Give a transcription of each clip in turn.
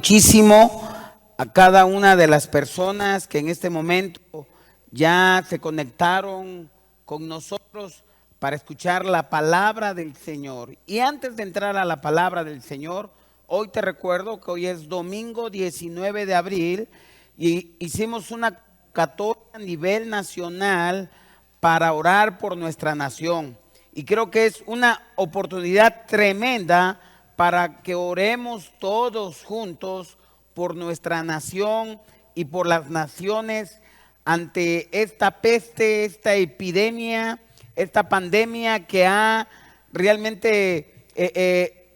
muchísimo a cada una de las personas que en este momento ya se conectaron con nosotros para escuchar la palabra del Señor. Y antes de entrar a la palabra del Señor, hoy te recuerdo que hoy es domingo 19 de abril y hicimos una convocatoria a nivel nacional para orar por nuestra nación. Y creo que es una oportunidad tremenda para que oremos todos juntos por nuestra nación y por las naciones ante esta peste, esta epidemia, esta pandemia que ha realmente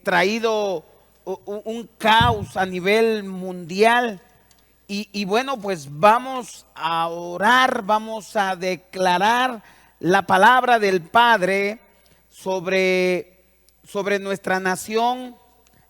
traído un caos a nivel mundial. Y bueno, pues vamos a orar, vamos a declarar la palabra del Padre sobre nuestra nación,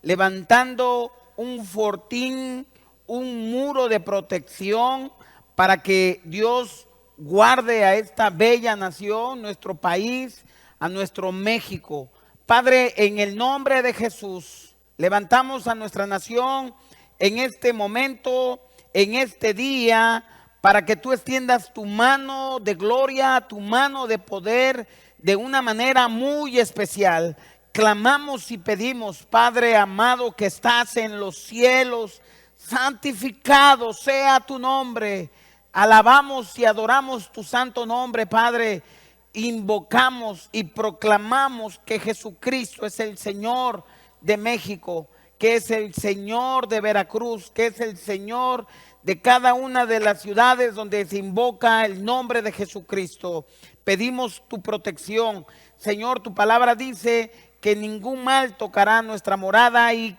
levantando un fortín, un muro de protección para que Dios guarde a esta bella nación, nuestro país, a nuestro México. Padre, en el nombre de Jesús, levantamos a nuestra nación en este momento, en este día, para que tú extiendas tu mano de gloria, tu mano de poder, de una manera muy especial. Clamamos y pedimos, Padre amado que estás en los cielos, santificado sea tu nombre. Alabamos y adoramos tu santo nombre, Padre. Invocamos y proclamamos que Jesucristo es el Señor de México, que es el Señor de Veracruz, que es el Señor de cada una de las ciudades donde se invoca el nombre de Jesucristo. Pedimos tu protección. Señor, tu palabra dice que ningún mal tocará nuestra morada y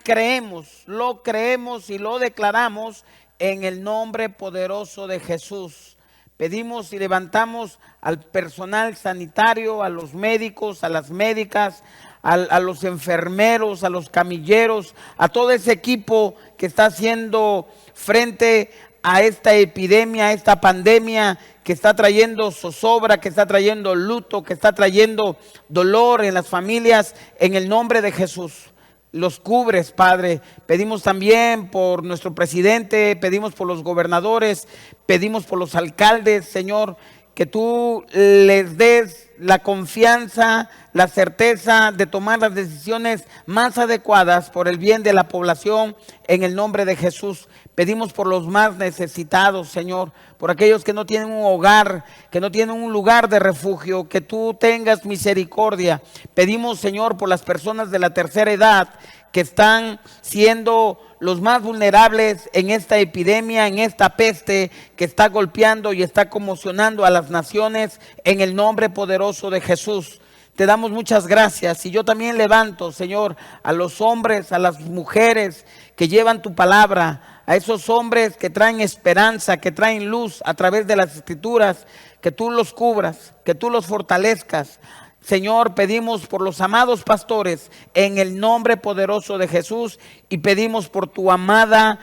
lo creemos y lo declaramos en el nombre poderoso de Jesús. Pedimos y levantamos al personal sanitario, a los médicos, a las médicas, a los enfermeros, a los camilleros, a todo ese equipo que está haciendo frente a esta epidemia, a esta pandemia que está trayendo zozobra, que está trayendo luto, que está trayendo dolor en las familias, en el nombre de Jesús. Los cubres, Padre. Pedimos también por nuestro presidente, pedimos por los gobernadores, pedimos por los alcaldes, Señor, que tú les des la confianza, la certeza de tomar las decisiones más adecuadas por el bien de la población, en el nombre de Jesús. Pedimos por los más necesitados, Señor, por aquellos que no tienen un hogar, que no tienen un lugar de refugio, que tú tengas misericordia. Pedimos, Señor, por las personas de la tercera edad que están siendo los más vulnerables en esta epidemia, en esta peste que está golpeando y está conmocionando a las naciones, en el nombre poderoso de Jesús. Te damos muchas gracias y yo también levanto, Señor, a los hombres, a las mujeres que llevan tu palabra, a esos hombres que traen esperanza, que traen luz a través de las escrituras, que tú los cubras, que tú los fortalezcas. Señor, pedimos por los amados pastores en el nombre poderoso de Jesús y pedimos por tu amada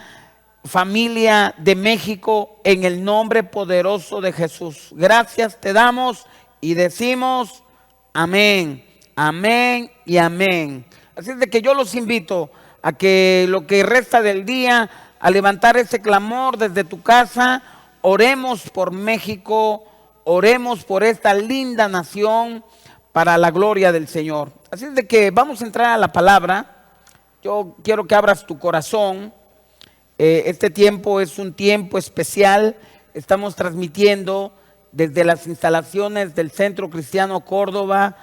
familia de México en el nombre poderoso de Jesús. Gracias te damos y decimos amén, amén y amén. Así es de que yo los invito a que lo que resta del día, a levantar ese clamor desde tu casa, oremos por México, oremos por esta linda nación para la gloria del Señor. Así es de que vamos a entrar a la palabra. Yo quiero que abras tu corazón. Este tiempo es un tiempo especial. Estamos transmitiendo desde las instalaciones del Centro Cristiano Córdoba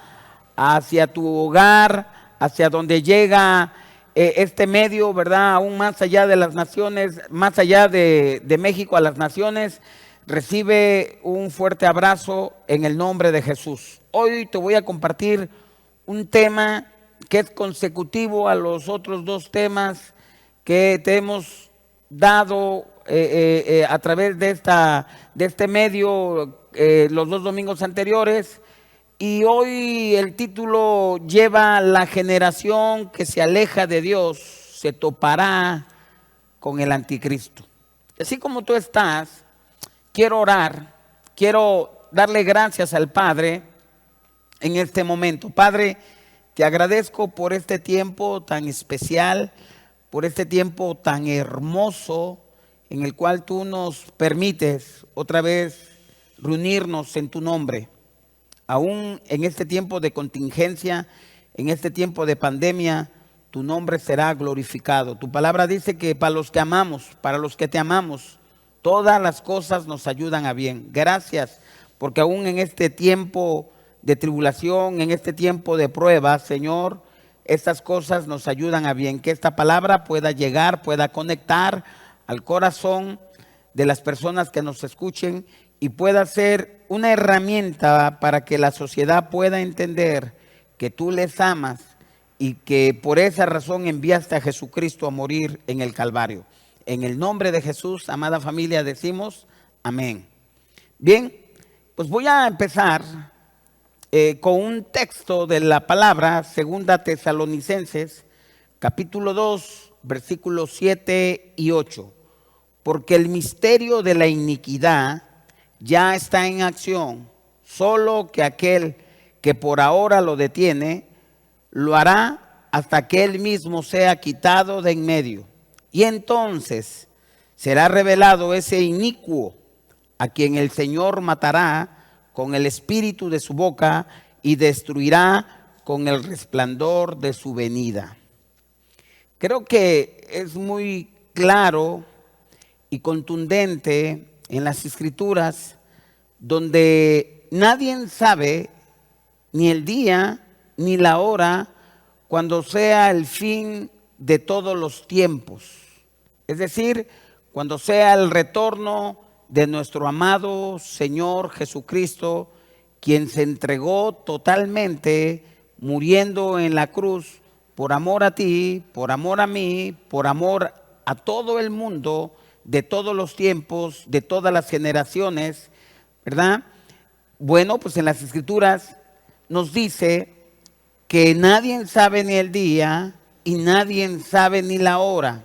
hacia tu hogar, hacia donde llega este medio, ¿verdad? Aún más allá de las naciones, más allá de México a las naciones. Recibe un fuerte abrazo en el nombre de Jesús. Hoy te voy a compartir un tema que es consecutivo a los otros dos temas que te hemos dado a través de este medio los dos domingos anteriores. Y hoy el título lleva: la generación que se aleja de Dios se topará con el anticristo. Así como tú estás, quiero orar, quiero darle gracias al Padre en este momento. Padre, te agradezco por este tiempo tan especial, por este tiempo tan hermoso en el cual tú nos permites otra vez reunirnos en tu nombre. Aún en este tiempo de contingencia, en este tiempo de pandemia, tu nombre será glorificado. Tu palabra dice que para los que amamos, para los que te amamos, todas las cosas nos ayudan a bien. Gracias, porque aún en este tiempo de tribulación, en este tiempo de prueba, Señor, estas cosas nos ayudan a bien. Que esta palabra pueda llegar, pueda conectar al corazón de las personas que nos escuchen y pueda ser una herramienta para que la sociedad pueda entender que tú les amas y que por esa razón enviaste a Jesucristo a morir en el Calvario. En el nombre de Jesús, amada familia, decimos amén. Bien, pues voy a empezar con un texto de la palabra, segunda Tesalonicenses, capítulo 2, versículos 7 y 8. Porque el misterio de la iniquidad ya está en acción, solo que aquel que por ahora lo detiene, lo hará hasta que él mismo sea quitado de en medio. Y entonces será revelado ese inicuo, a quien el Señor matará con el espíritu de su boca y destruirá con el resplandor de su venida. Creo que es muy claro y contundente en las Escrituras, donde nadie sabe ni el día ni la hora cuando sea el fin de todos los tiempos. Es decir, cuando sea el retorno de nuestro amado Señor Jesucristo, quien se entregó totalmente, muriendo en la cruz por amor a ti, por amor a mí, por amor a todo el mundo, de todos los tiempos, de todas las generaciones, ¿verdad? Bueno, pues en las Escrituras nos dice que nadie sabe ni el día y nadie sabe ni la hora.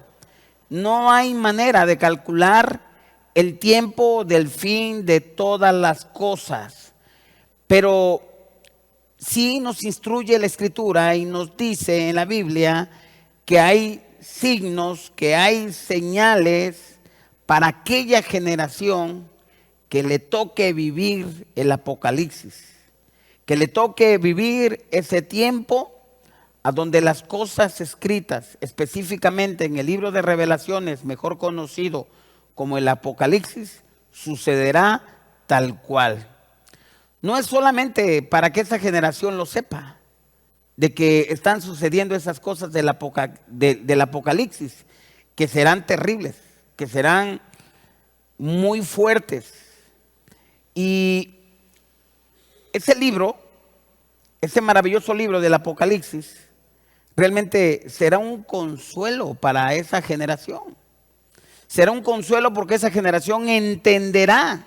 No hay manera de calcular el tiempo del fin de todas las cosas, pero sí nos instruye la Escritura y nos dice en la Biblia que hay signos, que hay señales para aquella generación que le toque vivir el Apocalipsis, que le toque vivir ese tiempo a donde las cosas escritas, específicamente en el libro de Revelaciones, mejor conocido como el Apocalipsis, sucederá tal cual. No es solamente para que esa generación lo sepa, de que están sucediendo esas cosas del Apocalipsis, que serán terribles, que serán muy fuertes. Y ese libro, ese maravilloso libro del Apocalipsis, realmente será un consuelo para esa generación. Será un consuelo porque esa generación entenderá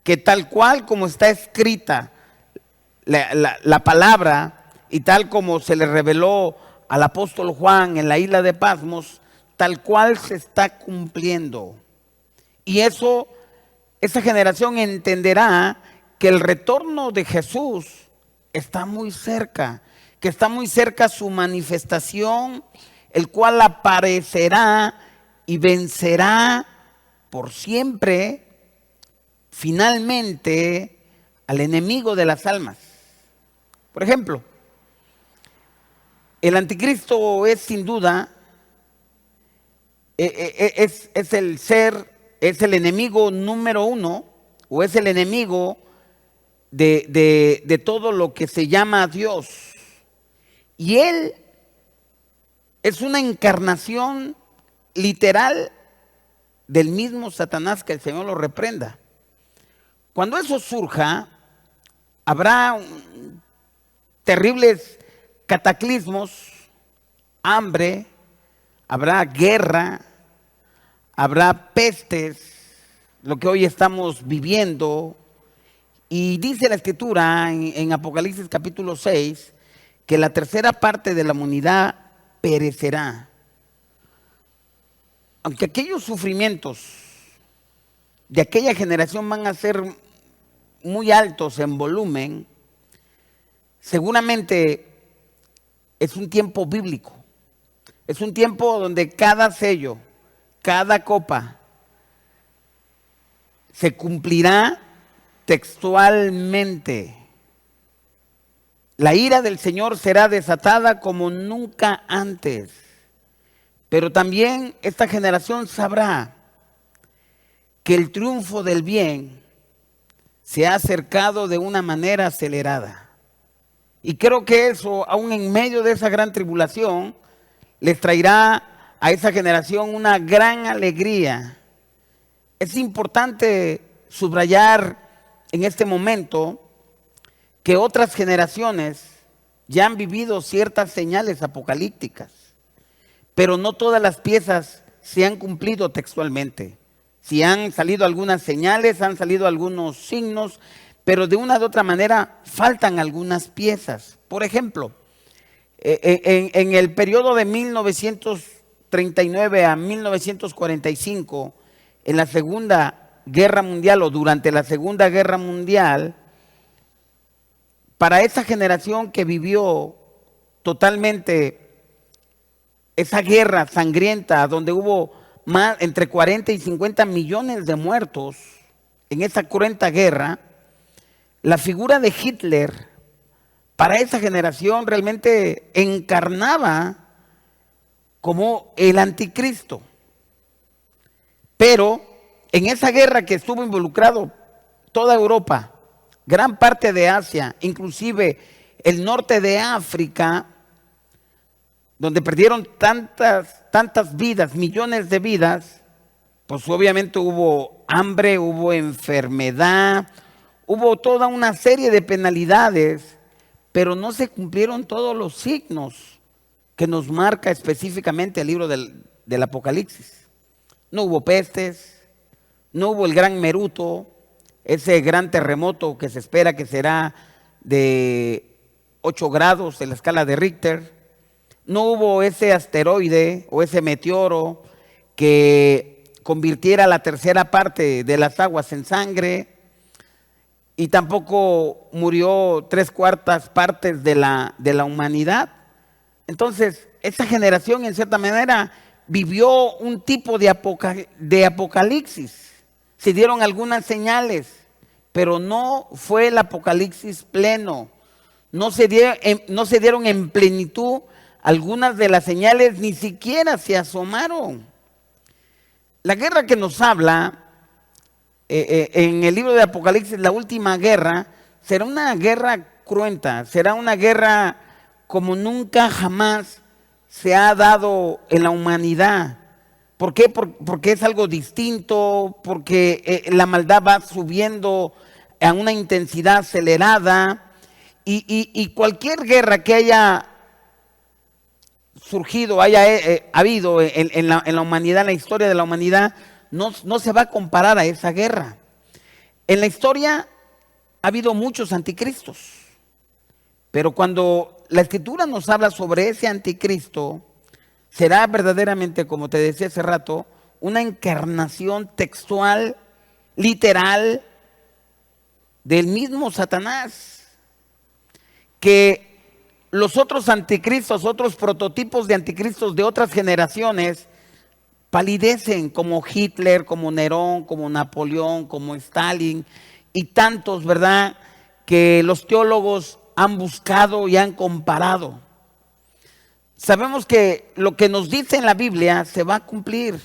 que tal cual como está escrita la palabra y tal como se le reveló al apóstol Juan en la isla de Patmos, tal cual se está cumpliendo. Y esa generación entenderá que el retorno de Jesús está muy cerca, que está muy cerca su manifestación, el cual aparecerá y vencerá por siempre, finalmente, al enemigo de las almas. Por ejemplo, el anticristo es sin duda, es el enemigo número uno, o es el enemigo de todo lo que se llama Dios. Y él es una encarnación literal del mismo Satanás, que el Señor lo reprenda. Cuando eso surja, habrá terribles cataclismos, hambre, habrá guerra, habrá pestes, lo que hoy estamos viviendo. Y dice la Escritura en Apocalipsis capítulo 6 que la tercera parte de la humanidad perecerá. Aunque aquellos sufrimientos de aquella generación van a ser muy altos en volumen, seguramente es un tiempo bíblico. Es un tiempo donde cada sello, cada copa, se cumplirá textualmente. La ira del Señor será desatada como nunca antes. Pero también esta generación sabrá que el triunfo del bien se ha acercado de una manera acelerada. Y creo que eso, aún en medio de esa gran tribulación, les traerá a esa generación una gran alegría. Es importante subrayar en este momento que otras generaciones ya han vivido ciertas señales apocalípticas, pero no todas las piezas se han cumplido textualmente. Si han salido algunas señales, han salido algunos signos, pero de una u otra manera faltan algunas piezas. Por ejemplo, en el periodo de 1939 a 1945, en la Segunda Guerra Mundial o durante la Segunda Guerra Mundial, para esa generación que vivió totalmente esa guerra sangrienta, donde hubo más entre 40 y 50 millones de muertos en esa cruenta guerra, la figura de Hitler para esa generación realmente encarnaba como el anticristo. Pero en esa guerra que estuvo involucrado toda Europa, gran parte de Asia, inclusive el norte de África, donde perdieron tantas vidas, millones de vidas, pues obviamente hubo hambre, hubo enfermedad, hubo toda una serie de penalidades, pero no se cumplieron todos los signos que nos marca específicamente el libro del Apocalipsis. No hubo pestes, no hubo el gran meruto, ese gran terremoto que se espera que será de 8 grados en la escala de Richter. No hubo ese asteroide o ese meteoro que convirtiera la tercera parte de las aguas en sangre, y tampoco murió 3/4 partes de la humanidad. Entonces, esa generación en cierta manera vivió un tipo de apocalipsis. Se dieron algunas señales, pero no fue el apocalipsis pleno. No se dieron en plenitud algunas de las señales, ni siquiera se asomaron. La guerra que nos habla en el libro de Apocalipsis, la última guerra, será una guerra cruenta, será una guerra como nunca jamás se ha dado en la humanidad. ¿Por qué? Porque es algo distinto, porque la maldad va subiendo a una intensidad acelerada, y cualquier guerra que haya surgido, haya habido en la humanidad, en la historia de la humanidad, no se va a comparar a esa guerra. En la historia ha habido muchos anticristos, pero cuando la Escritura nos habla sobre ese anticristo, será verdaderamente, como te decía hace rato, una encarnación textual, literal, del mismo Satanás, que los otros anticristos, otros prototipos de anticristos de otras generaciones, palidecen, como Hitler, como Nerón, como Napoleón, como Stalin y tantos, ¿verdad?, que los teólogos han buscado y han comparado. Sabemos que lo que nos dice en la Biblia se va a cumplir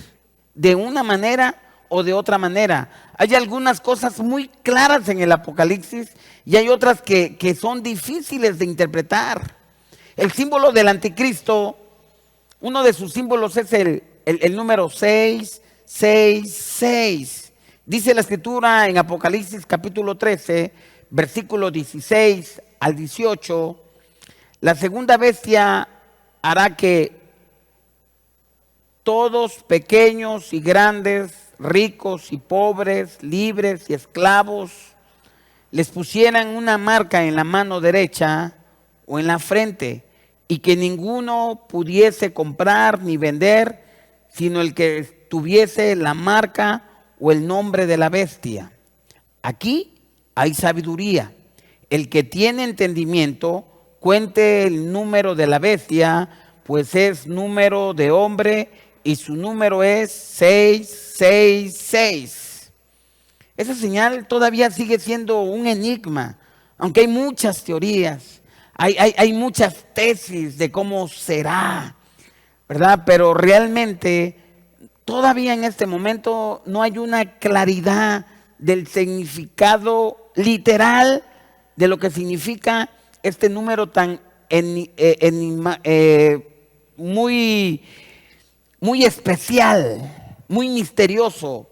de una manera o de otra manera. Hay algunas cosas muy claras en el Apocalipsis y hay otras que son difíciles de interpretar. El símbolo del anticristo, uno de sus símbolos es el número 666. Dice la Escritura en Apocalipsis capítulo 13, versículo 16 al 18, la segunda bestia hará que todos, pequeños y grandes, ricos y pobres, libres y esclavos, les pusieran una marca en la mano derecha o en la frente, y que ninguno pudiese comprar ni vender, sino el que tuviese la marca o el nombre de la bestia. Aquí hay sabiduría. El que tiene entendimiento, cuente el número de la bestia, pues es número de hombre y su número es 666. Esa señal todavía sigue siendo un enigma, aunque hay muchas teorías, hay muchas tesis de cómo será, ¿verdad? Pero realmente todavía en este momento no hay una claridad del significado literal de lo que significa este número tan muy, muy especial, muy misterioso.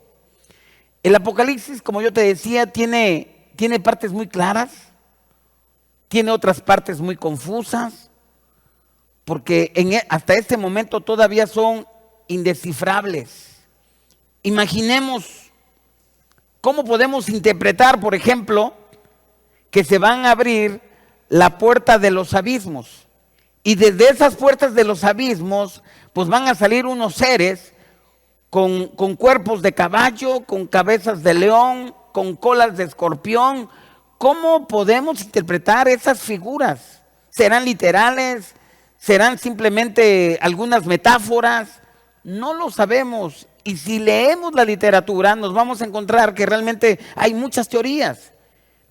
El Apocalipsis, como yo te decía, tiene partes muy claras, tiene otras partes muy confusas, porque hasta este momento todavía son indescifrables. Imaginemos cómo podemos interpretar, por ejemplo, que se van a abrir la puerta de los abismos. Y desde esas puertas de los abismos, pues van a salir unos seres con cuerpos de caballo, con cabezas de león, con colas de escorpión. ¿Cómo podemos interpretar esas figuras? ¿Serán literales? ¿Serán simplemente algunas metáforas? No lo sabemos. Y si leemos la literatura, nos vamos a encontrar que realmente hay muchas teorías.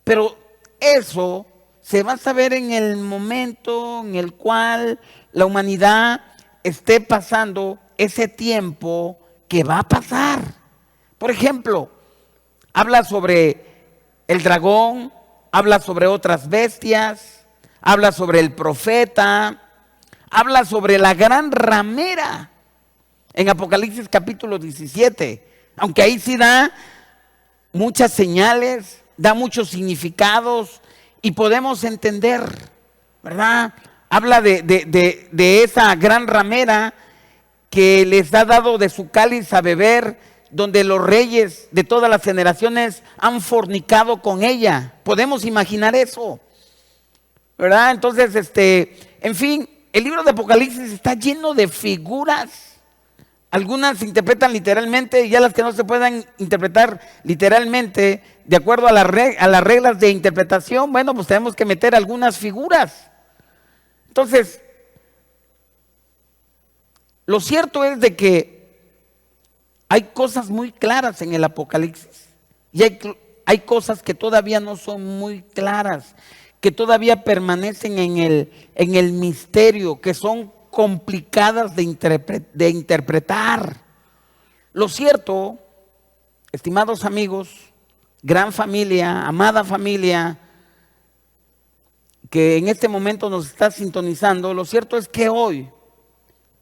Pero eso se va a saber en el momento en el cual la humanidad esté pasando ese tiempo que va a pasar. Por ejemplo, habla sobre el dragón, habla sobre otras bestias, habla sobre el profeta, habla sobre la gran ramera en Apocalipsis capítulo 17, aunque ahí sí da muchas señales, da muchos significados y podemos entender, ¿verdad? Habla de esa gran ramera que les ha dado de su cáliz a beber, donde los reyes de todas las generaciones han fornicado con ella. Podemos imaginar eso, ¿verdad? Entonces, en fin, el libro de Apocalipsis está lleno de figuras. Algunas se interpretan literalmente y ya las que no se puedan interpretar literalmente, de acuerdo a las reglas de interpretación, bueno, pues tenemos que meter algunas figuras. Entonces, lo cierto es de que hay cosas muy claras en el Apocalipsis y hay cosas que todavía no son muy claras, que todavía permanecen en el misterio, que son complicadas de interpretar. Lo cierto, estimados amigos, gran familia, amada familia, que en este momento nos está sintonizando, lo cierto es que hoy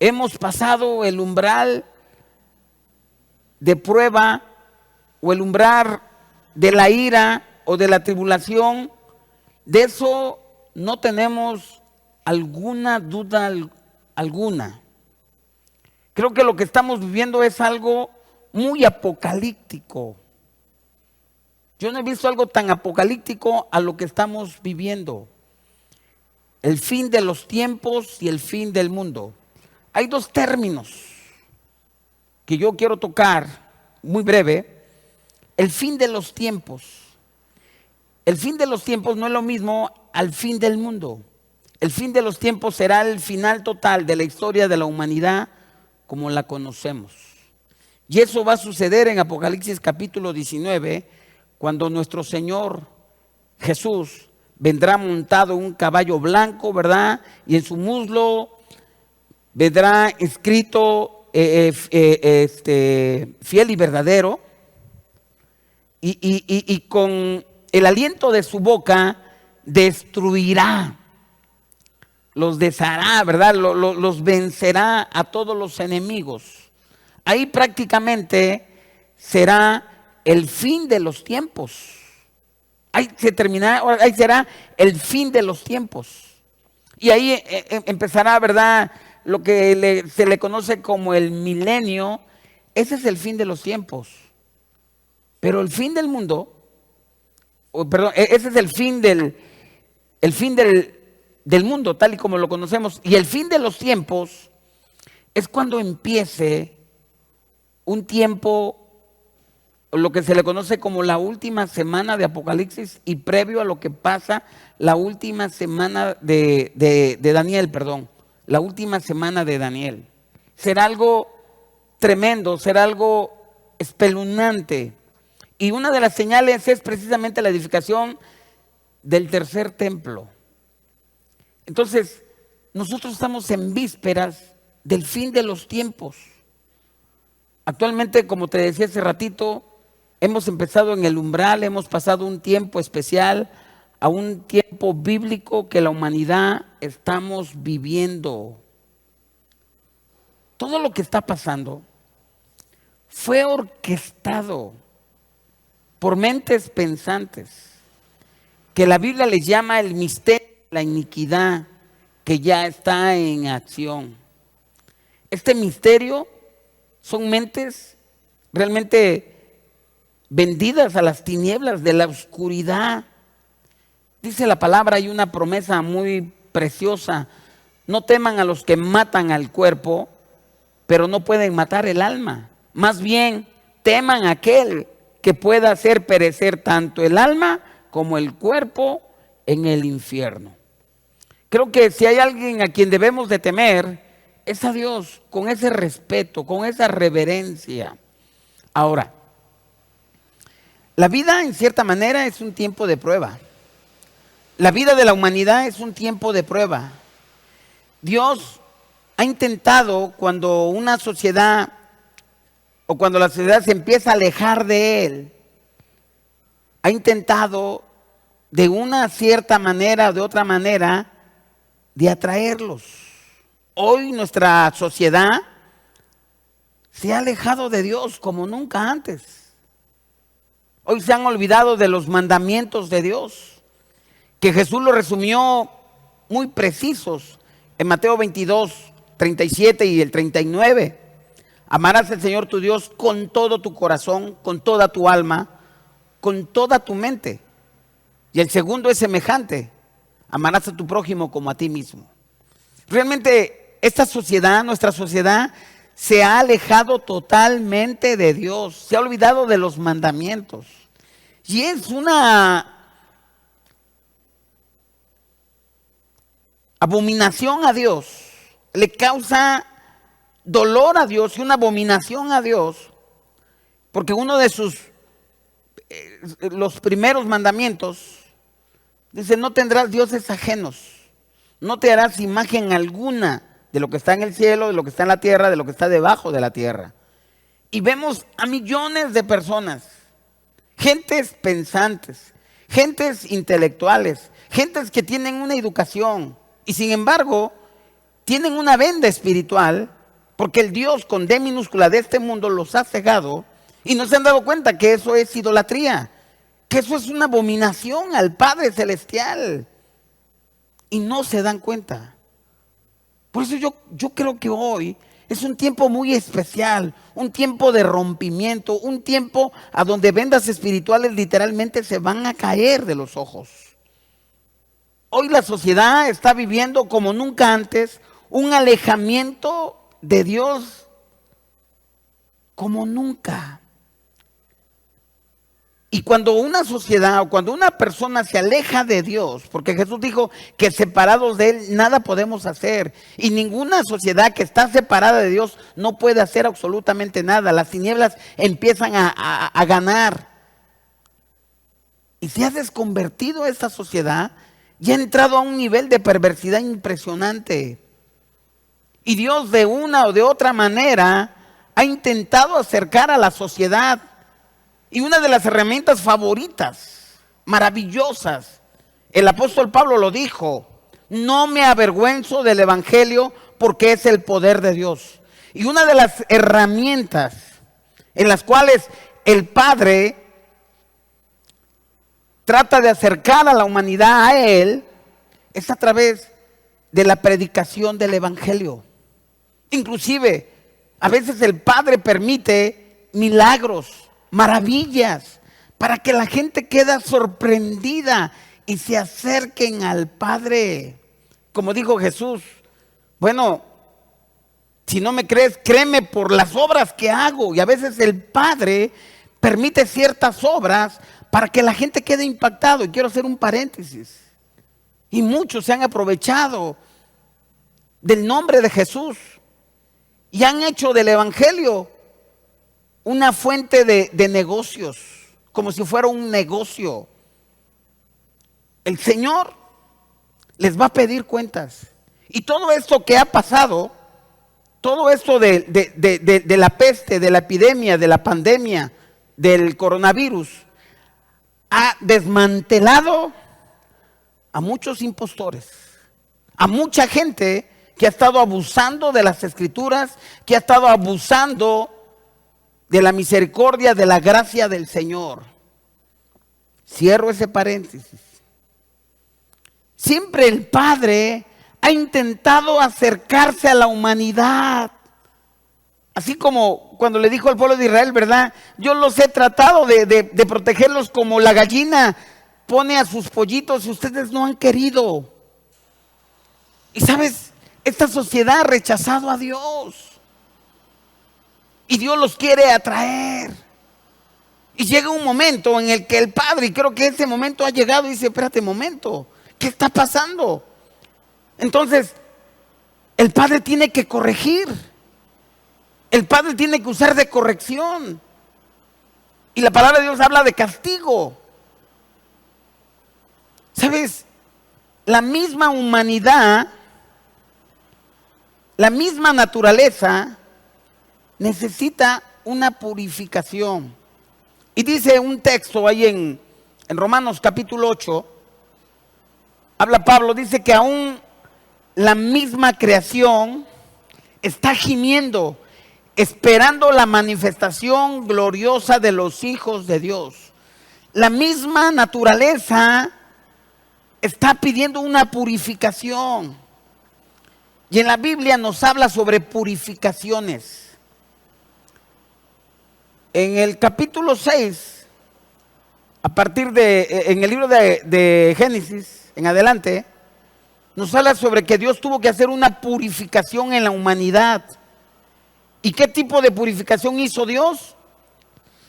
hemos pasado el umbral de prueba o el umbral de la ira o de la tribulación. De eso no tenemos alguna duda alguna. Creo que lo que estamos viviendo es algo muy apocalíptico. Yo no he visto algo tan apocalíptico a lo que estamos viviendo. El fin de los tiempos y el fin del mundo. Hay dos términos que yo quiero tocar muy breve. El fin de los tiempos. El fin de los tiempos no es lo mismo al fin del mundo. El fin de los tiempos será el final total de la historia de la humanidad como la conocemos. Y eso va a suceder en Apocalipsis capítulo 19, cuando nuestro Señor Jesús vendrá montado en un caballo blanco, ¿verdad? Y en su muslo vendrá escrito fiel y verdadero. Y con el aliento de su boca destruirá, los deshará, ¿verdad? Los vencerá a todos los enemigos. Ahí prácticamente será el fin de los tiempos. Ahí será el fin de los tiempos. Y ahí empezará, ¿verdad?, lo que se le conoce como el milenio. Ese es el fin de los tiempos. Pero el fin del mundo, ese es el fin del mundo tal y como lo conocemos. Y el fin de los tiempos es cuando empiece un tiempo, lo que se le conoce como la última semana de Apocalipsis y previo a lo que pasa la última semana de Daniel, la última semana de Daniel. Será algo tremendo, será algo espeluznante. Y una de las señales es precisamente la edificación del tercer templo. Entonces, nosotros estamos en vísperas del fin de los tiempos. Actualmente, como te decía hace ratito, hemos empezado en el umbral, hemos pasado un tiempo especial a un tiempo bíblico que la humanidad estamos viviendo. Todo lo que está pasando fue orquestado por mentes pensantes, que la Biblia les llama el misterio de la iniquidad, que ya está en acción. Este misterio son mentes realmente vendidas a las tinieblas de la oscuridad. Dice la palabra, hay una promesa muy preciosa: no teman a los que matan al cuerpo, pero no pueden matar el alma. Más bien, teman a aquel que pueda hacer perecer tanto el alma como el cuerpo en el infierno. Creo que si hay alguien a quien debemos de temer, es a Dios, con ese respeto, con esa reverencia. Ahora, la vida en cierta manera es un tiempo de prueba. La vida de la humanidad es un tiempo de prueba. Dios ha intentado, cuando una sociedad o cuando la sociedad se empieza a alejar de Él, ha intentado de una cierta manera o de otra manera de atraerlos. Hoy nuestra sociedad se ha alejado de Dios como nunca antes. Hoy se han olvidado de los mandamientos de Dios, que Jesús lo resumió muy precisos en Mateo 22, 37 y el 39. Amarás al Señor tu Dios con todo tu corazón, con toda tu alma, con toda tu mente. Y el segundo es semejante: amarás a tu prójimo como a ti mismo. Realmente esta sociedad, nuestra sociedad, se ha alejado totalmente de Dios, se ha olvidado de los mandamientos. Y es una abominación a Dios, le causa dolor a Dios y una abominación a Dios, porque uno de los primeros mandamientos dice: no tendrás dioses ajenos, no te harás imagen alguna de lo que está en el cielo, de lo que está en la tierra, de lo que está debajo de la tierra. Y vemos a millones de personas, gentes pensantes, gentes intelectuales, gentes que tienen una educación y sin embargo tienen una venda espiritual, porque el Dios con D minúscula de este mundo los ha cegado y no se han dado cuenta que eso es idolatría, que eso es una abominación al Padre Celestial, y no se dan cuenta. Por eso yo creo que hoy es un tiempo muy especial, un tiempo de rompimiento, un tiempo a donde vendas espirituales literalmente se van a caer de los ojos. Hoy la sociedad está viviendo como nunca antes un alejamiento de Dios como nunca. Y cuando una sociedad o cuando una persona se aleja de Dios, porque Jesús dijo que separados de Él nada podemos hacer, y ninguna sociedad que está separada de Dios no puede hacer absolutamente nada. Las tinieblas empiezan a ganar. Y se ha desconvertido esta sociedad y ha entrado a un nivel de perversidad impresionante. Y Dios de una o de otra manera ha intentado acercar a la sociedad. Y una de las herramientas favoritas, maravillosas, el apóstol Pablo lo dijo: no me avergüenzo del evangelio porque es el poder de Dios. Y una de las herramientas en las cuales el Padre trata de acercar a la humanidad a Él es a través de la predicación del evangelio. Inclusive, a veces el Padre permite milagros, maravillas, para que la gente quede sorprendida y se acerquen al Padre. Como dijo Jesús: bueno, si no me crees, créeme por las obras que hago. Y a veces el Padre permite ciertas obras para que la gente quede impactado. Y quiero hacer un paréntesis: y muchos se han aprovechado del nombre de Jesús y han hecho del evangelio una fuente de negocios, como si fuera un negocio. El Señor les va a pedir cuentas. Y todo esto que ha pasado, todo esto de la peste, de la epidemia, de la pandemia, del coronavirus, ha desmantelado a muchos impostores, a mucha gente que ha estado abusando de las escrituras, que ha estado abusando de la misericordia, de la gracia del Señor. Cierro ese paréntesis. Siempre el Padre ha intentado acercarse a la humanidad. Así como cuando le dijo al pueblo de Israel, ¿verdad? Yo los he tratado de protegerlos como la gallina pone a sus pollitos y ustedes no han querido. Y sabes, esta sociedad ha rechazado a Dios. Y Dios los quiere atraer. Y llega un momento en el que el Padre, y creo que ese momento ha llegado, y dice, espérate un momento, ¿qué está pasando? Entonces, el Padre tiene que corregir. El Padre tiene que usar de corrección. Y la palabra de Dios habla de castigo. ¿Sabes? La misma humanidad, la misma naturaleza necesita una purificación. Y dice un texto ahí en Romanos capítulo 8, habla Pablo, dice que aún la misma creación está gimiendo, esperando la manifestación gloriosa de los hijos de Dios. La misma naturaleza está pidiendo una purificación. Y en la Biblia nos habla sobre purificaciones. En el capítulo 6, a partir en el libro de Génesis, en adelante, nos habla sobre que Dios tuvo que hacer una purificación en la humanidad. ¿Y qué tipo de purificación hizo Dios?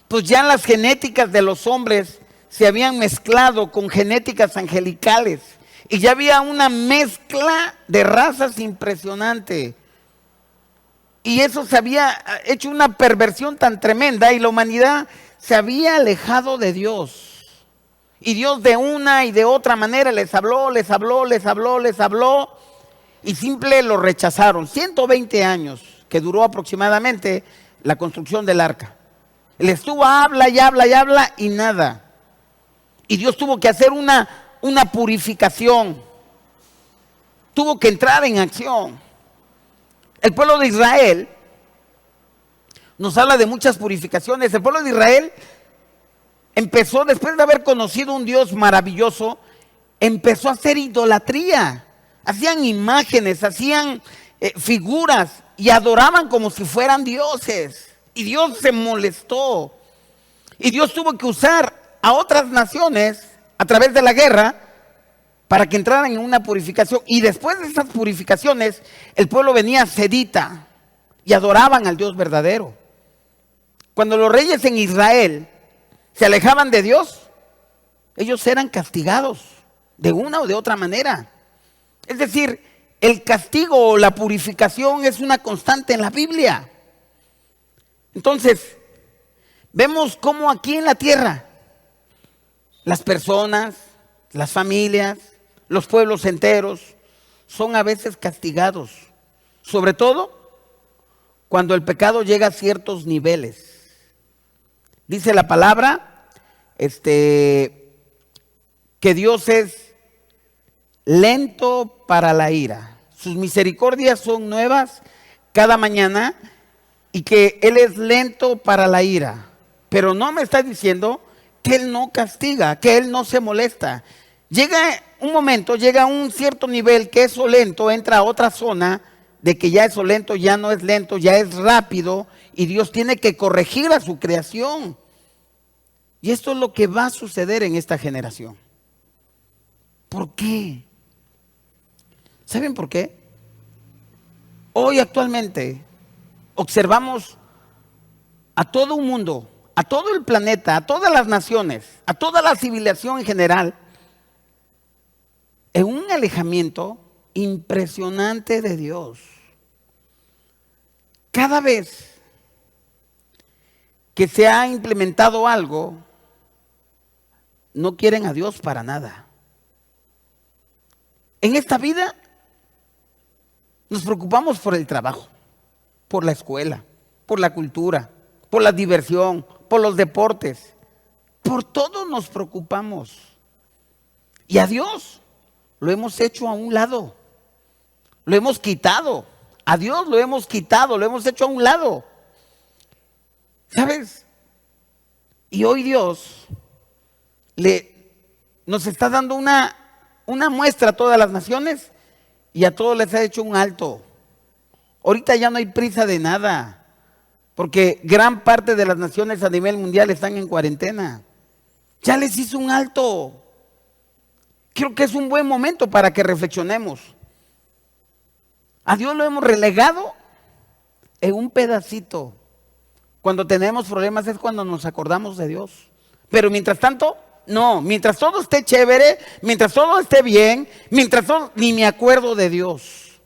Pues ya las genéticas de los hombres se habían mezclado con genéticas angelicales. Y ya había una mezcla de razas impresionante. Y eso se había hecho una perversión tan tremenda y la humanidad se había alejado de Dios. Y Dios de una y de otra manera les habló y simple lo rechazaron. 120 años que duró aproximadamente la construcción del arca. Él estuvo habla y nada. Y Dios tuvo que hacer una purificación. Tuvo que entrar en acción. El pueblo de Israel nos habla de muchas purificaciones. El pueblo de Israel empezó, después de haber conocido un Dios maravilloso, empezó a hacer idolatría. Hacían imágenes, hacían figuras y adoraban como si fueran dioses. Y Dios se molestó. Y Dios tuvo que usar a otras naciones a través de la guerra para que entraran en una purificación. Y después de esas purificaciones, el pueblo venía sedita y adoraban al Dios verdadero. Cuando los reyes en Israel se alejaban de Dios, ellos eran castigados de una o de otra manera. Es decir, el castigo o la purificación es una constante en la Biblia. Entonces, vemos cómo aquí en la tierra las personas, las familias, los pueblos enteros son a veces castigados, sobre todo cuando el pecado llega a ciertos niveles. Dice la palabra que Dios es lento para la ira. Sus misericordias son nuevas cada mañana y que Él es lento para la ira. Pero no me está diciendo que Él no castiga, que Él no se molesta. Llega un momento, llega a un cierto nivel que eso lento entra a otra zona de que ya eso lento ya no es lento, ya es rápido y Dios tiene que corregir a su creación. Y esto es lo que va a suceder en esta generación. ¿Por qué? ¿Saben por qué? Hoy actualmente observamos a todo un mundo, a todo el planeta, a todas las naciones, a toda la civilización en general, en un alejamiento impresionante de Dios. Cada vez que se ha implementado algo, no quieren a Dios para nada. En esta vida nos preocupamos por el trabajo, por la escuela, por la cultura, por la diversión, por los deportes. Por todo nos preocupamos. Y a Dios lo hemos hecho a un lado. Lo hemos quitado. A Dios lo hemos quitado, lo hemos hecho a un lado. ¿Sabes? Y hoy Dios nos está dando una muestra a todas las naciones y a todos les ha hecho un alto. Ahorita ya no hay prisa de nada, porque gran parte de las naciones a nivel mundial están en cuarentena. Ya les hizo un alto. Creo que es un buen momento para que reflexionemos. A Dios lo hemos relegado en un pedacito. Cuando tenemos problemas es cuando nos acordamos de Dios. Pero mientras tanto, no. Mientras todo esté chévere, mientras todo esté bien, mientras todo, ni me acuerdo de Dios.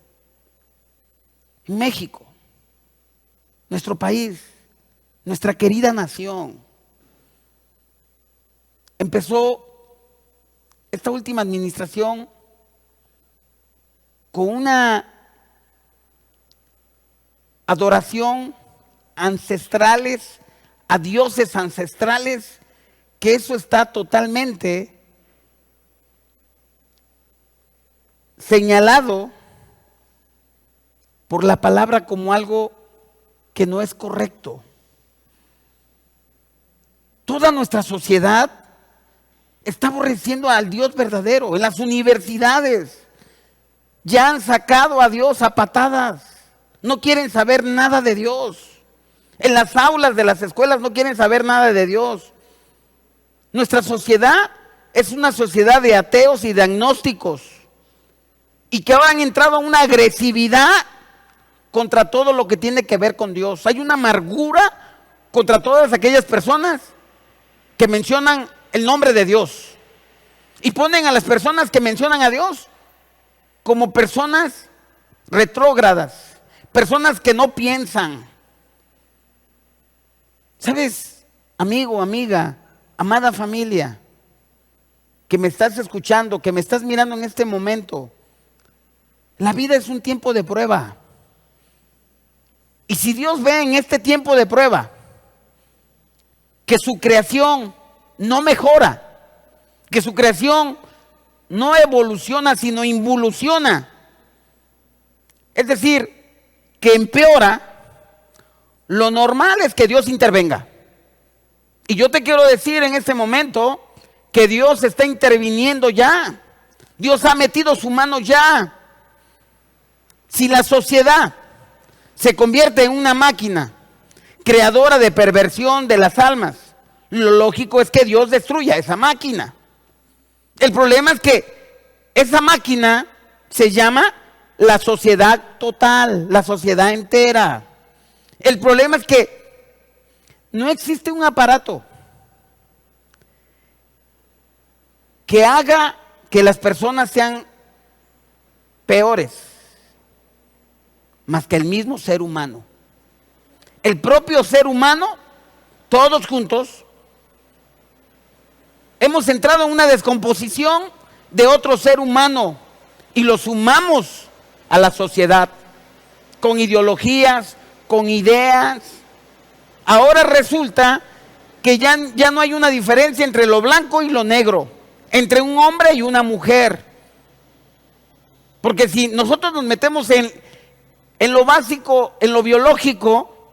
México, nuestro país, nuestra querida nación, empezó esta última administración con una adoración ancestrales, a dioses ancestrales, que eso está totalmente señalado por la palabra como algo que no es correcto. Toda nuestra sociedad está aborreciendo al Dios verdadero. En las universidades ya han sacado a Dios a patadas. No quieren saber nada de Dios. En las aulas de las escuelas no quieren saber nada de Dios. Nuestra sociedad es una sociedad de ateos y de agnósticos. Y que ahora han entrado a una agresividad contra todo lo que tiene que ver con Dios. Hay una amargura contra todas aquellas personas que mencionan el nombre de Dios. Y ponen a las personas que mencionan a Dios como personas retrógradas, personas que no piensan. ¿Sabes, amigo, amiga, amada familia, que me estás escuchando, que me estás mirando en este momento? La vida es un tiempo de prueba. Y si Dios ve en este tiempo de prueba que su creación no mejora, que su creación no evoluciona, sino involuciona, es decir, que empeora, lo normal es que Dios intervenga. Y yo te quiero decir en este momento que Dios está interviniendo ya. Dios ha metido su mano ya. Si la sociedad se convierte en una máquina creadora de perversión de las almas, lo lógico es que Dios destruya esa máquina. El problema es que esa máquina se llama la sociedad total, la sociedad entera. El problema es que no existe un aparato que haga que las personas sean peores más que el mismo ser humano. El propio ser humano, todos juntos, hemos entrado en una descomposición de otro ser humano y lo sumamos a la sociedad con ideologías, con ideas. Ahora resulta que ya no hay una diferencia entre lo blanco y lo negro, entre un hombre y una mujer. Porque si nosotros nos metemos en lo básico, en lo biológico,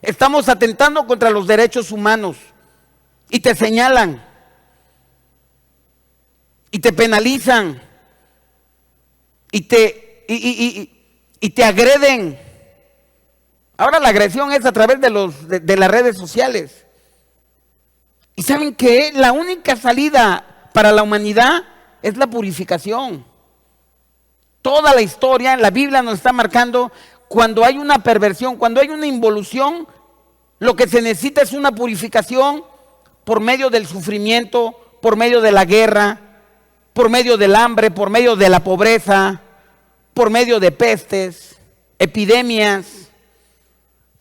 estamos atentando contra los derechos humanos y te señalan y te penalizan y te agreden. Ahora la agresión es a través de las redes sociales. Y ¿saben qué? La única salida para la humanidad es la purificación. Toda la historia en la Biblia nos está marcando cuando hay una perversión, cuando hay una involución, lo que se necesita es una purificación por medio del sufrimiento, por medio de la guerra, por medio del hambre, por medio de la pobreza, por medio de pestes, epidemias,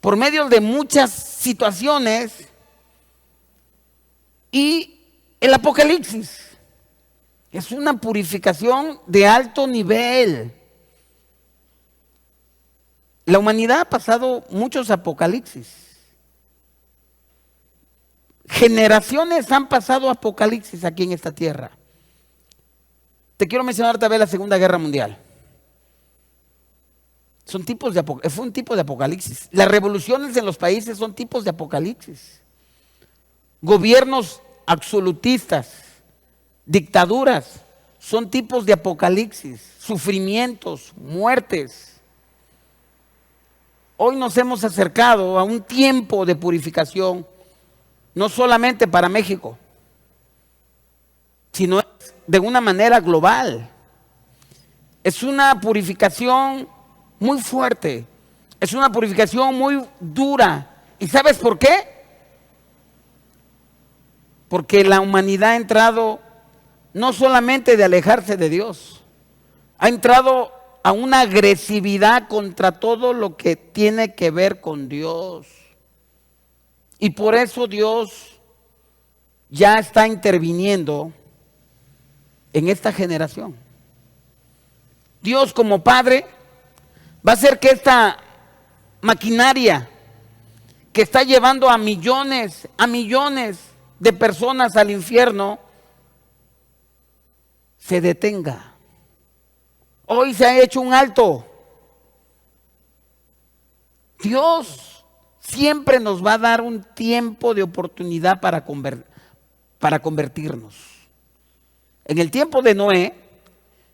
por medio de muchas situaciones. Y el Apocalipsis es una purificación de alto nivel. La humanidad ha pasado muchos apocalipsis. Generaciones han pasado apocalipsis aquí en esta tierra. Te quiero mencionar tal vez la Segunda Guerra Mundial. Fue un tipo de apocalipsis. Las revoluciones en los países son tipos de apocalipsis. Gobiernos absolutistas, dictaduras, son tipos de apocalipsis. Sufrimientos, muertes. Hoy nos hemos acercado a un tiempo de purificación, no solamente para México, sino de una manera global. Es una purificación muy fuerte, es una purificación muy dura. ¿Y sabes por qué? Porque la humanidad ha entrado no solamente de alejarse de Dios, ha entrado a una agresividad contra todo lo que tiene que ver con Dios. Y por eso Dios ya está interviniendo en esta generación. Dios como Padre va a hacer que esta maquinaria que está llevando a millones de personas al infierno se detenga. Hoy se ha hecho un alto. Dios siempre nos va a dar un tiempo de oportunidad para convertirnos. En el tiempo de Noé,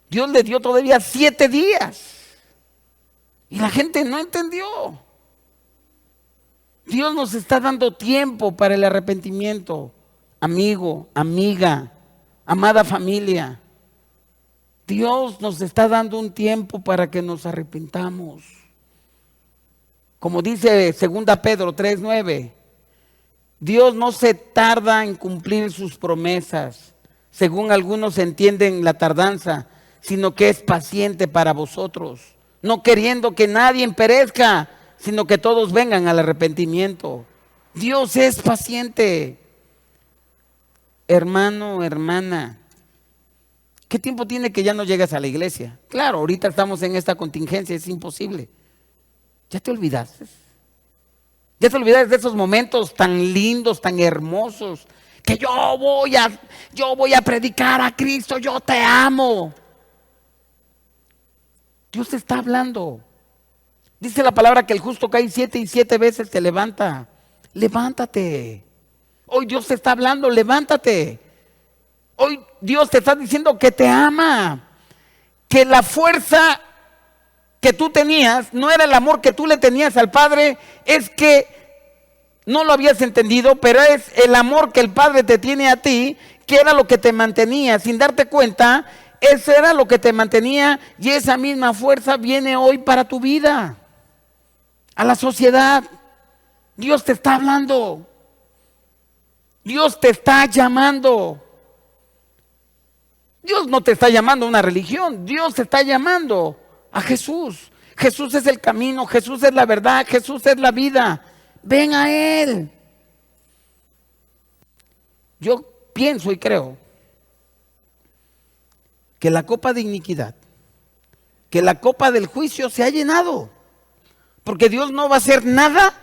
Dios le dio todavía 7 días. Y la gente no entendió. Dios nos está dando tiempo para el arrepentimiento. Amigo, amiga, amada familia. Dios nos está dando un tiempo para que nos arrepentamos. Como dice 2 Pedro 3:9, Dios no se tarda en cumplir sus promesas, según algunos entienden la tardanza, sino que es paciente para vosotros, no queriendo que nadie perezca, sino que todos vengan al arrepentimiento. Dios es paciente. Hermano, hermana, ¿qué tiempo tiene que ya no llegas a la iglesia? Claro, ahorita estamos en esta contingencia, es imposible. ¿Ya te olvidaste? ¿Ya te olvidaste de esos momentos tan lindos, tan hermosos? Que yo voy a predicar a Cristo, yo te amo. Dios te está hablando. Dice la palabra que el justo cae 7 y 7 veces se levanta. Levántate. Hoy Dios te está hablando, levántate. Hoy Dios te está diciendo que te ama. Que la fuerza que tú tenías no era el amor que tú le tenías al Padre, es que no lo habías entendido, pero es el amor que el Padre te tiene a ti, que era lo que te mantenía sin darte cuenta. Eso era lo que te mantenía, y esa misma fuerza viene hoy para tu vida, a la sociedad. Dios te está hablando, Dios te está llamando. Dios no te está llamando a una religión, Dios te está llamando a Jesús. Jesús es el camino, Jesús es la verdad, Jesús es la vida. Ven a Él. Yo pienso y creo que la copa de iniquidad, que la copa del juicio se ha llenado, porque Dios no va a hacer nada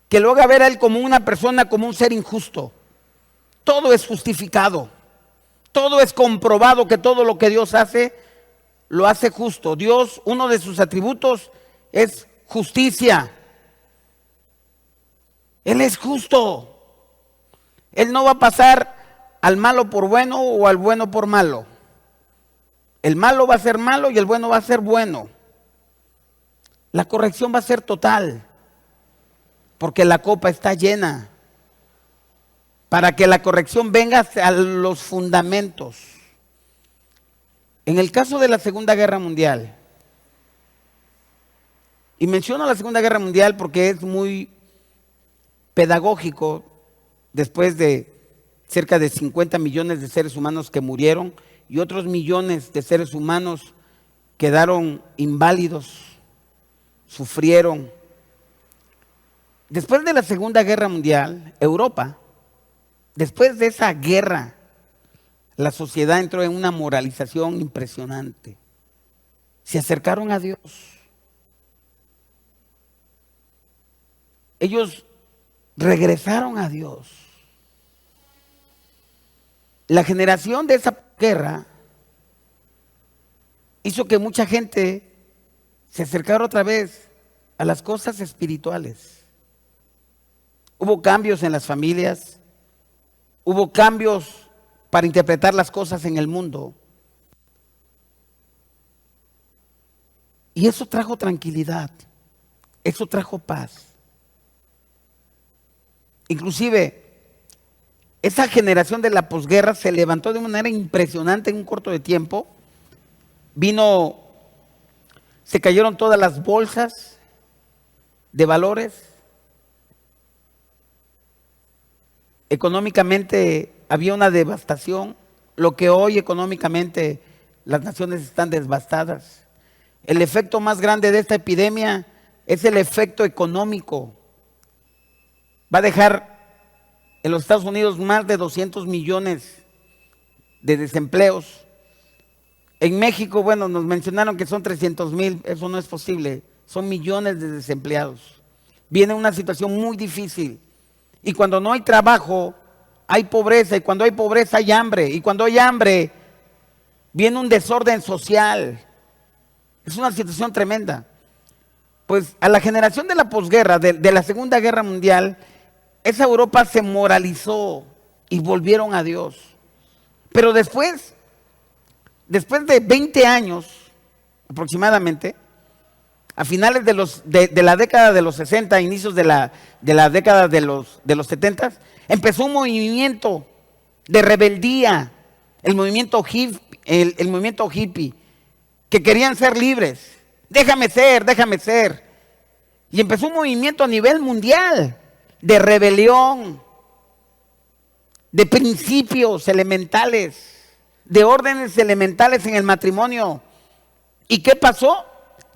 que lo haga ver a Él como una persona, como un ser injusto. Todo es justificado, todo es comprobado, que todo lo que Dios hace, lo hace justo. Dios, uno de sus atributos es justicia. Él es justo. Él no va a pasar al malo por bueno o al bueno por malo. El malo va a ser malo y el bueno va a ser bueno. La corrección va a ser total, porque la copa está llena. Para que la corrección venga a los fundamentos. En el caso de la Segunda Guerra Mundial, y menciono la Segunda Guerra Mundial porque es muy pedagógico, después de cerca de 50 millones de seres humanos que murieron y otros millones de seres humanos quedaron inválidos, sufrieron. Después de la Segunda Guerra Mundial, Europa, después de esa guerra, la sociedad entró en una moralización impresionante. Se acercaron a Dios. Ellos regresaron a Dios. La generación de esa guerra hizo que mucha gente se acercara otra vez a las cosas espirituales. Hubo cambios en las familias, hubo cambios para interpretar las cosas en el mundo. Y eso trajo tranquilidad, eso trajo paz. Inclusive, esa generación de la posguerra se levantó de una manera impresionante en un corto de tiempo. Se cayeron todas las bolsas de valores. Económicamente había una devastación. Lo que hoy económicamente las naciones están devastadas. El efecto más grande de esta epidemia es el efecto económico. Va a dejar en los Estados Unidos más de 200 millones de desempleos. En México, bueno, nos mencionaron que son 300,000, eso no es posible, son millones de desempleados. Viene una situación muy difícil y cuando no hay trabajo, hay pobreza, y cuando hay pobreza hay hambre, y cuando hay hambre, viene un desorden social. Es una situación tremenda. Pues a la generación de la posguerra, de la Segunda Guerra Mundial, esa Europa se moralizó y volvieron a Dios. Pero después de 20 años aproximadamente, a finales de la década de los 60, inicios de la década de los 70, empezó un movimiento de rebeldía, el movimiento hippie, que querían ser libres. Déjame ser. Y empezó un movimiento a nivel mundial de rebelión, de principios elementales, de órdenes elementales en el matrimonio. ¿Y qué pasó?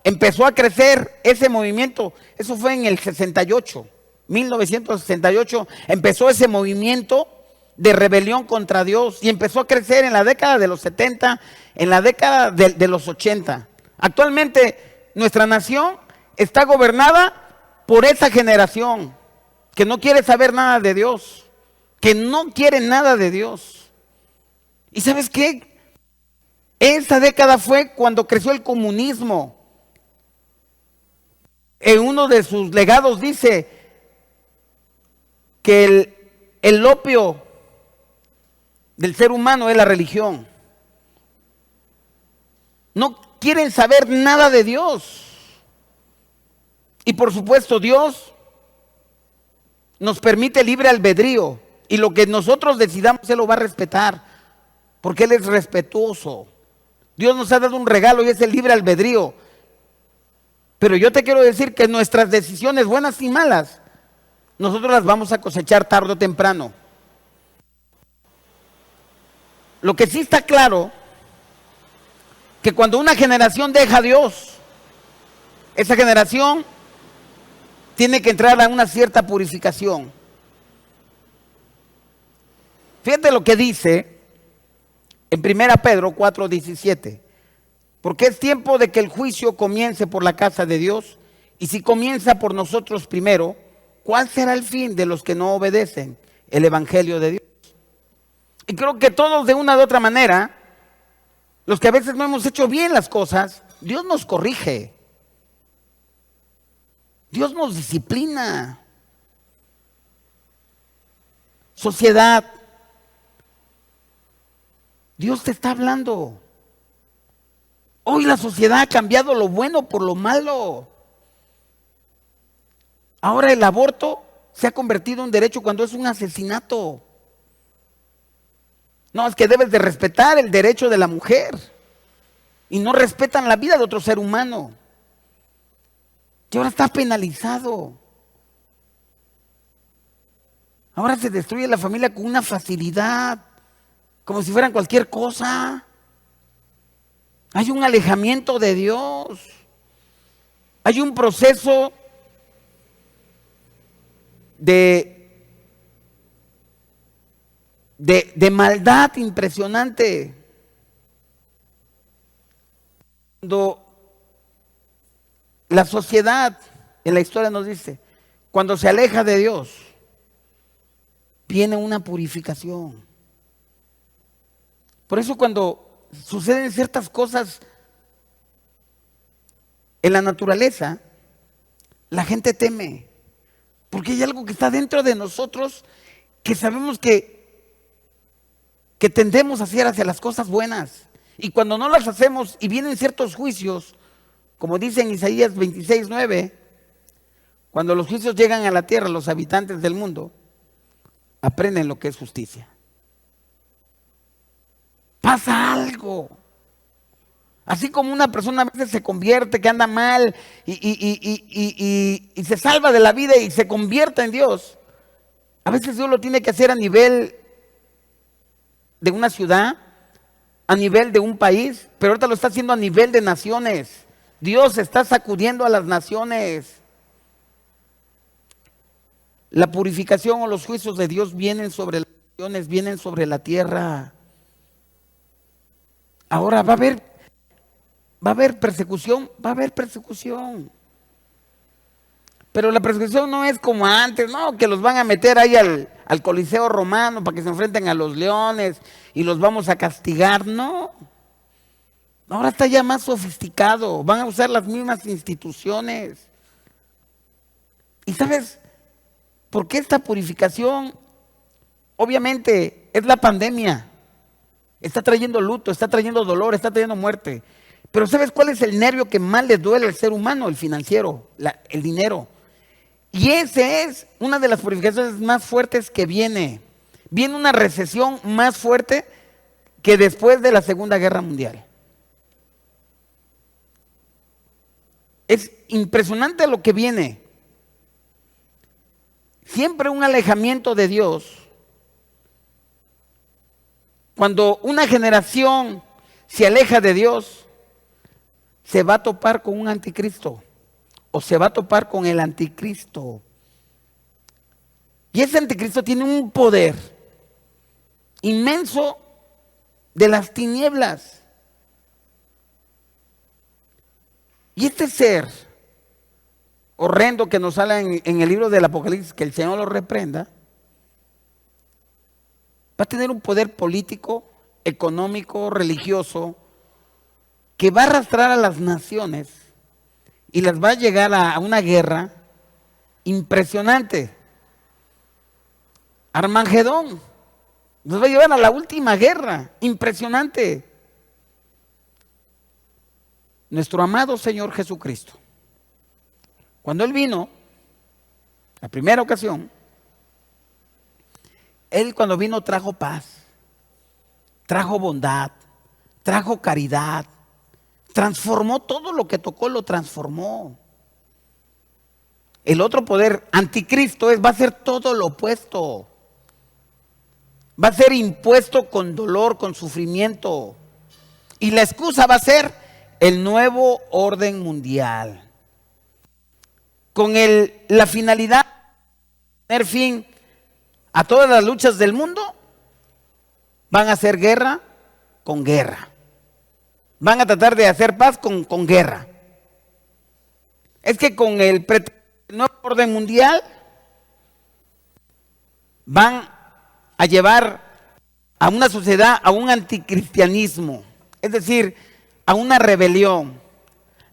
Empezó a crecer ese movimiento. Eso fue en el 68, 1968, empezó ese movimiento de rebelión contra Dios y empezó a crecer en la década de los 70, en la década de los 80. Actualmente nuestra nación está gobernada por esa generación que no quiere saber nada de Dios, que no quiere nada de Dios. ¿Y sabes qué? Esa década fue cuando creció el comunismo. En uno de sus legados dice que el opio del ser humano es la religión. No quieren saber nada de Dios. Y por supuesto Dios nos permite libre albedrío. Y lo que nosotros decidamos Él lo va a respetar, porque Él es respetuoso. Dios nos ha dado un regalo y es el libre albedrío. Pero yo te quiero decir que nuestras decisiones, buenas y malas, nosotros las vamos a cosechar tarde o temprano. Lo que sí está claro, que cuando una generación deja a Dios, esa generación tiene que entrar a una cierta purificación. Fíjate lo que dice en 1 Pedro 4:17. Porque es tiempo de que el juicio comience por la casa de Dios, y si comienza por nosotros primero, ¿cuál será el fin de los que no obedecen el evangelio de Dios? Y creo que todos de una u otra manera, los que a veces no hemos hecho bien las cosas, Dios nos corrige. Dios nos disciplina. Sociedad, Dios te está hablando. Hoy la sociedad ha cambiado lo bueno por lo malo. Ahora el aborto se ha convertido en derecho cuando es un asesinato. No, es que debes de respetar el derecho de la mujer. Y no respetan la vida de otro ser humano. Y ahora está penalizado. Ahora se destruye la familia con una facilidad, como si fueran cualquier cosa. Hay un alejamiento de Dios. Hay un proceso de maldad impresionante. Cuando la sociedad en la historia nos dice, cuando se aleja de Dios, viene una purificación. Por eso cuando suceden ciertas cosas en la naturaleza, la gente teme, porque hay algo que está dentro de nosotros que sabemos que tendemos a hacer hacia las cosas buenas. Y cuando no las hacemos y vienen ciertos juicios, como dice en Isaías 26:9, cuando los juicios llegan a la tierra, los habitantes del mundo aprenden lo que es justicia. Pasa algo. Así como una persona a veces se convierte, que anda mal y se salva de la vida y se convierte en Dios. A veces Dios lo tiene que hacer a nivel de una ciudad, a nivel de un país, pero ahorita lo está haciendo a nivel de naciones. Dios está sacudiendo a las naciones. La purificación o los juicios de Dios vienen sobre las naciones, vienen sobre la tierra. Ahora va a haber persecución, va a haber persecución. Pero la persecución no es como antes, no, que los van a meter ahí al Coliseo Romano para que se enfrenten a los leones y los vamos a castigar, no. Ahora está ya más sofisticado, van a usar las mismas instituciones. ¿Y sabes por qué esta purificación? Obviamente es la pandemia. Está trayendo luto, está trayendo dolor, está trayendo muerte. Pero ¿sabes cuál es el nervio que más le duele al ser humano? El financiero, el dinero. Y esa es una de las purificaciones más fuertes que viene. Viene una recesión más fuerte que después de la Segunda Guerra Mundial. Es impresionante lo que viene. Siempre un alejamiento de Dios. Cuando una generación se aleja de Dios, se va a topar con un anticristo o se va a topar con el anticristo. Y ese anticristo tiene un poder inmenso de las tinieblas. Y este ser horrendo que nos habla en el libro del Apocalipsis, que el Señor lo reprenda, va a tener un poder político, económico, religioso, que va a arrastrar a las naciones y las va a llegar a una guerra impresionante. Armagedón nos va a llevar a la última guerra, impresionante. Nuestro amado Señor Jesucristo, cuando Él vino, la primera ocasión, Él cuando vino trajo paz, trajo bondad, trajo caridad, transformó todo lo que tocó, lo transformó. El otro poder, anticristo, va a ser todo lo opuesto. Va a ser impuesto con dolor, con sufrimiento. Y la excusa va a ser el nuevo orden mundial. Con la finalidad de poner fin a todas las luchas del mundo, van a hacer guerra con guerra. Van a tratar de hacer paz con guerra. Es que con el nuevo orden mundial van a llevar a una sociedad a un anticristianismo, es decir, a una rebelión.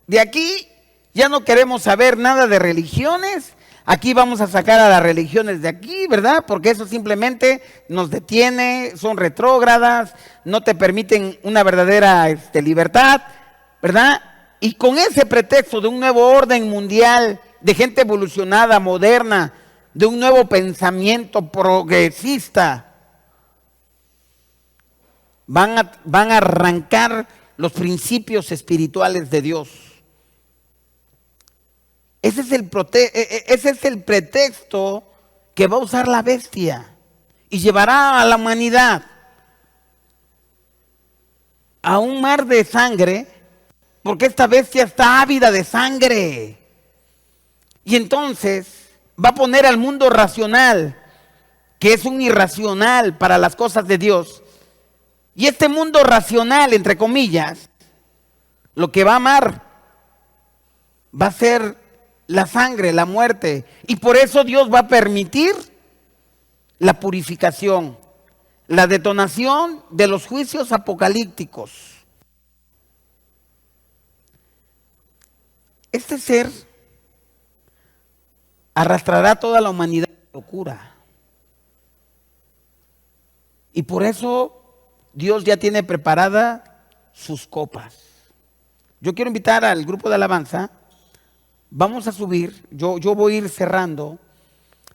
De aquí ya no queremos saber nada de religiones. Aquí vamos a sacar a las religiones de aquí, ¿verdad? Porque eso simplemente nos detiene, son retrógradas, no te permiten una verdadera libertad, ¿verdad? Y con ese pretexto de un nuevo orden mundial, de gente evolucionada, moderna, de un nuevo pensamiento progresista, van a arrancar los principios espirituales de Dios. Ese es el pretexto que va a usar la bestia y llevará a la humanidad a un mar de sangre, porque esta bestia está ávida de sangre. Y entonces va a poner al mundo racional, que es un irracional para las cosas de Dios. Y este mundo racional, entre comillas, lo que va a amar va a ser la sangre, la muerte. Y por eso Dios va a permitir la purificación, la detonación de los juicios apocalípticos. Este ser arrastrará a toda la humanidad a la locura. Y por eso Dios ya tiene preparada sus copas. Yo quiero invitar al grupo de alabanza. Vamos a subir. Yo voy a ir cerrando.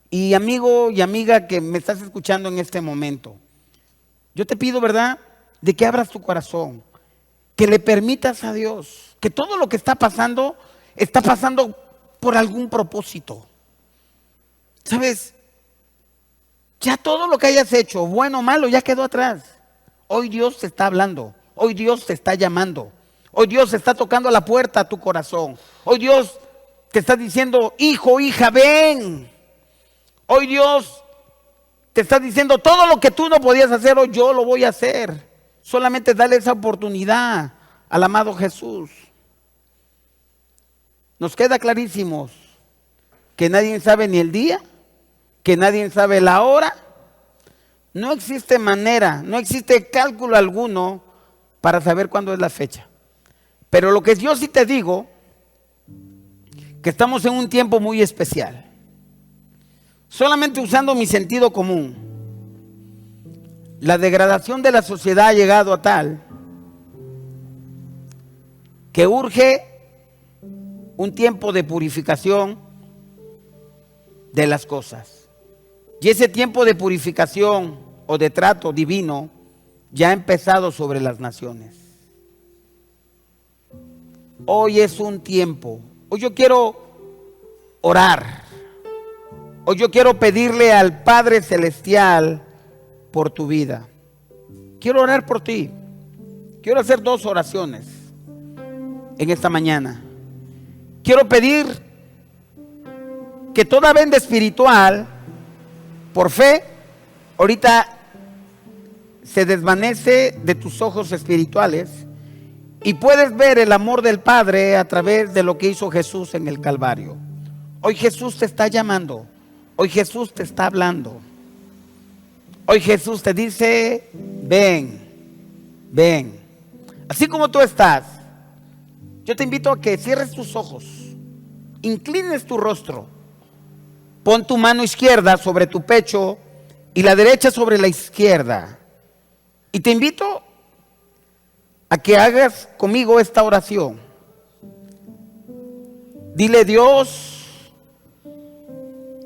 Y amigo y amiga que me estás escuchando en este momento, yo te pido, ¿verdad?, de que abras tu corazón, que le permitas a Dios, que todo lo que está pasando por algún propósito. ¿Sabes? Ya todo lo que hayas hecho, bueno o malo, ya quedó atrás. Hoy Dios te está hablando, hoy Dios te está llamando, hoy Dios está tocando a la puerta a tu corazón, hoy Dios te está diciendo, hijo, hija, ven. Hoy Dios te está diciendo, todo lo que tú no podías hacer, hoy yo lo voy a hacer. Solamente dale esa oportunidad al amado Jesús. Nos queda clarísimo que nadie sabe ni el día, que nadie sabe la hora. No existe manera, no existe cálculo alguno para saber cuándo es la fecha. Pero lo que yo sí te digo, que estamos en un tiempo muy especial. Solamente usando mi sentido común, la degradación de la sociedad ha llegado a tal que urge un tiempo de purificación de las cosas. Y ese tiempo de purificación o de trato divino ya ha empezado sobre las naciones. Hoy es un tiempo. Hoy yo quiero orar. Hoy yo quiero pedirle al Padre Celestial por tu vida. Quiero orar por ti. Quiero hacer 2 oraciones en esta mañana. Quiero pedir que toda venda espiritual, por fe, ahorita se desvanece de tus ojos espirituales y puedes ver el amor del Padre a través de lo que hizo Jesús en el Calvario. Hoy Jesús te está llamando. Hoy Jesús te está hablando. Hoy Jesús te dice, ven, ven. Así como tú estás, yo te invito a que cierres tus ojos, inclines tu rostro, pon tu mano izquierda sobre tu pecho y la derecha sobre la izquierda. Y te invito a que hagas conmigo esta oración. Dile, Dios,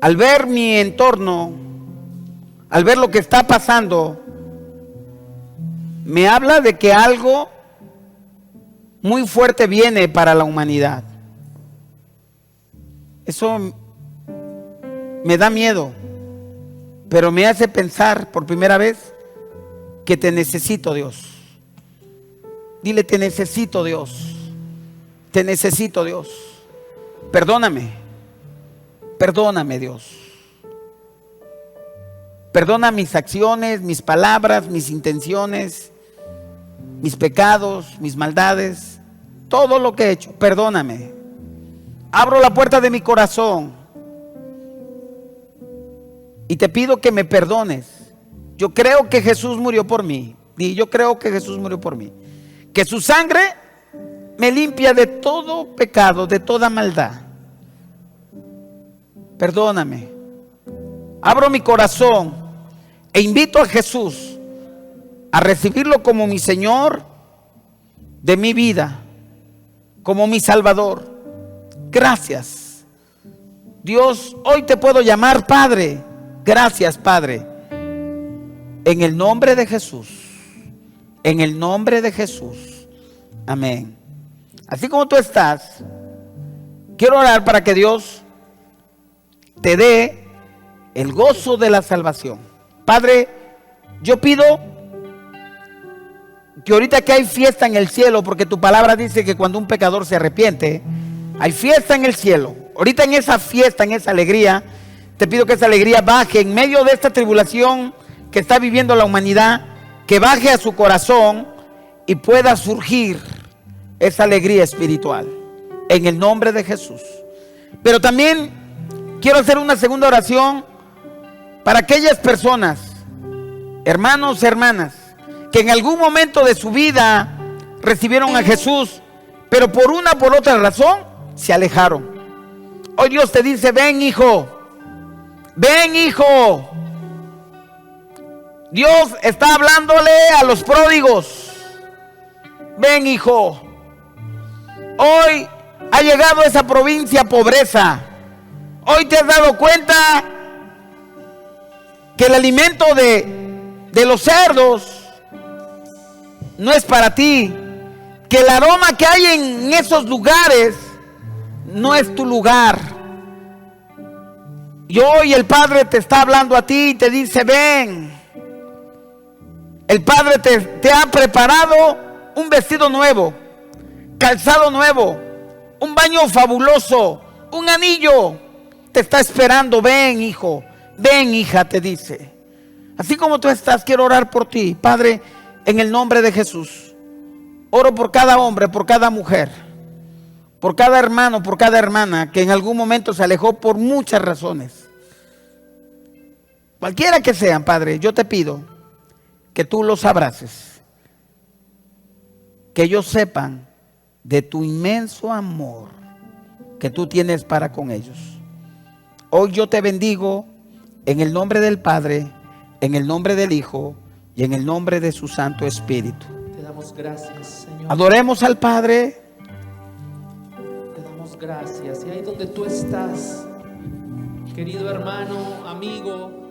al ver mi entorno, al ver lo que está pasando, me habla de que algo muy fuerte viene para la humanidad. Eso me da miedo, pero me hace pensar por primera vez que te necesito, Dios. Dile, te necesito, Dios. Te necesito, Dios. Perdóname. Perdóname, Dios. Perdona mis acciones, mis palabras, mis intenciones, mis pecados, mis maldades, todo lo que he hecho. Perdóname. Abro la puerta de mi corazón y te pido que me perdones. Yo creo que Jesús murió por mí. Y yo creo que Jesús murió por mí. Que su sangre me limpia de todo pecado, de toda maldad. Perdóname. Abro mi corazón e invito a Jesús a recibirlo como mi Señor de mi vida, como mi Salvador. Gracias. Dios, hoy te puedo llamar Padre. Gracias, Padre. En el nombre de Jesús. En el nombre de Jesús. Amén. Así como tú estás, quiero orar para que Dios te dé el gozo de la salvación. Padre, yo pido que ahorita que hay fiesta en el cielo, porque tu palabra dice que cuando un pecador se arrepiente, hay fiesta en el cielo. Ahorita en esa fiesta, en esa alegría, te pido que esa alegría baje en medio de esta tribulación que está viviendo la humanidad, que baje a su corazón y pueda surgir esa alegría espiritual, en el nombre de Jesús. Pero también quiero hacer una segunda oración para aquellas personas, hermanos, hermanas, que en algún momento de su vida recibieron a Jesús, pero por una o por otra razón se alejaron. Hoy Dios te dice: ven, hijo, ven, hijo. Dios está hablándole a los pródigos. Ven, hijo. Hoy ha llegado a esa provincia pobreza. Hoy te has dado cuenta que el alimento de los cerdos no es para ti, que el aroma que hay en esos lugares no es tu lugar. Y hoy el Padre te está hablando a ti y te dice: ven. El Padre te ha preparado un vestido nuevo, calzado nuevo, un baño fabuloso, un anillo. Te está esperando. Ven, hijo, ven, hija, te dice. Así como tú estás, quiero orar por ti, Padre, en el nombre de Jesús. Oro por cada hombre, por cada mujer, por cada hermano, por cada hermana que en algún momento se alejó por muchas razones. Cualquiera que sean, Padre, yo te pido que tú los abraces, que ellos sepan de tu inmenso amor que tú tienes para con ellos. Hoy yo te bendigo en el nombre del Padre, en el nombre del Hijo y en el nombre de su Santo Espíritu. Te damos gracias, Señor. Adoremos al Padre. Te damos gracias. Y ahí donde tú estás, querido hermano, amigo,